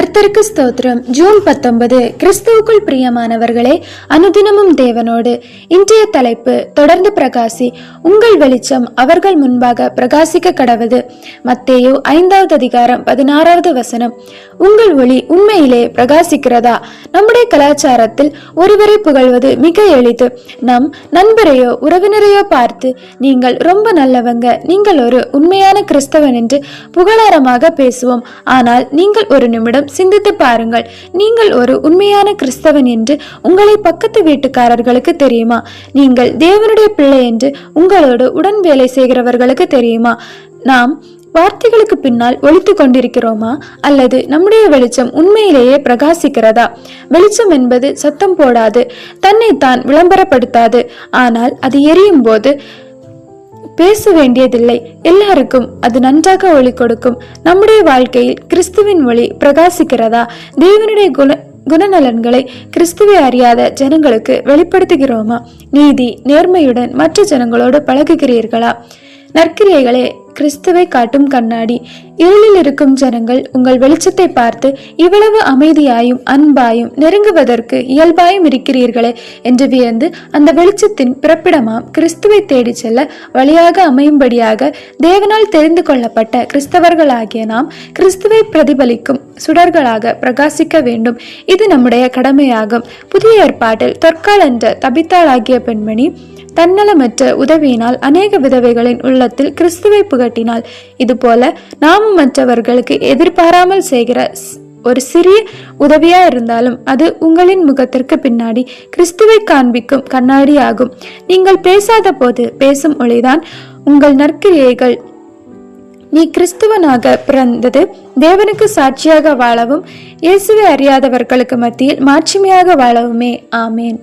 கர்த்தருக்கு ஸ்தோத்திரம். ஜூன் 19. கிறிஸ்துவுக்குள் பிரியமானவர்களே, அனுதினமும் தேவனோடு. இன்றைய தலைப்பு, தொடர்ந்து பிரகாசி, உங்கள் வெளிச்சம் அவர்கள் முன்பாக பிரகாசிக்க கடவது. மத்தேயு 5வது அதிகாரம் 16வது வசனம். உங்கள் ஒளி உண்மையிலே பிரகாசிக்கிறதா? நம்முடைய கலாச்சாரத்தில் ஒருவரை புகழ்வது மிக எளிது. நம் நண்பரையோ உறவினரையோ பார்த்து, நீங்கள் ரொம்ப நல்லவங்க, நீங்கள் ஒரு உண்மையான கிறிஸ்தவன் என்று புகழாரமாக பேசுவோம். ஆனால் நீங்கள் ஒரு நிமிடம் சிந்தித்து பாருங்கள். நீங்கள் ஒரு உண்மையான கிறிஸ்தவன் என்று உங்களை பக்கத்து வீட்டுக்காரர்களுக்கு தெரியுமா? நீங்கள் தேவனுடைய பிள்ளை என்று உங்களோடு உடன் வேலை செய்கிறவர்களுக்கு தெரியுமா? நாம் வார்த்தைகளுக்கு பின்னால் ஒளித்து கொண்டிருக்கிறோமா? அல்லது நம்முடைய வெளிச்சம் உண்மையிலேயே பிரகாசிக்கிறதா? வெளிச்சம் என்பது சத்தம் போடாது, தன்னைத்தான் விளம்பரப்படுத்தாது. ஆனால் அது எரியும் போது பேச வேண்டியதில்லை, எல்லாருக்கும் அது நன்றாக ஒளி கொடுக்கும். நம்முடைய வாழ்க்கையில் கிறிஸ்துவின் ஒளி பிரகாசிக்கிறதா? தேவனுடைய குணநலன்களை கிறிஸ்துவை அறியாத ஜனங்களுக்கு வெளிப்படுத்துகிறோமா? நீதி நேர்மையுடன் மற்ற ஜனங்களோடு பழகுகிறீர்களா? நற்கிரியைகளே கிறிஸ்துவை காட்டும் கண்ணாடி. இருளில் இருக்கும் ஜனங்கள் உங்கள் வெளிச்சத்தை பார்த்து, இவ்வளவு அமைதியாயும் அன்பாயும் நெருங்குவதற்கு இயல்பாயும் இருக்கிறீர்களே என்று வியந்து, அந்த வெளிச்சத்தின் பிறப்பிடமாம் கிறிஸ்துவை தேடி செல்ல வழியாக அமையும்படியாக தேவனால் தெரிந்து கொள்ளப்பட்ட கிறிஸ்தவர்களாகிய நாம் கிறிஸ்துவை பிரதிபலிக்கும் சுடர்களாக பிரகாசிக்க வேண்டும். இது நம்முடைய கடமையாகும். புதிய ஏற்பாட்டில் தொற்கால் என்ற தபித்தாள் ஆகிய பெண்மணி தன்னலமற்ற உதவியினால் அநேக விதவைகளின் உள்ளத்தில் கிறிஸ்துவை புகட்டினாள். இதுபோல நாமும் மற்றவர்களுக்கு எதிர்பாராமல் செய்கிற ஒரு சிறிய உதவியா இருந்தாலும் அது உங்களின் முகத்திற்கு பின்னாடி கிறிஸ்துவை காண்பிக்கும் கண்ணாடி ஆகும். நீங்கள் பேசாத போது பேசும் ஒளிதான் உங்கள் நற்கிரியைகள். நீ கிறிஸ்துவனாக பிறந்தது தேவனுக்கு சாட்சியாக வாழவும், இயேசுவை அறியாதவர்களுக்கு மத்தியில் மாட்சிமையாக வாழவுமே. ஆமேன்.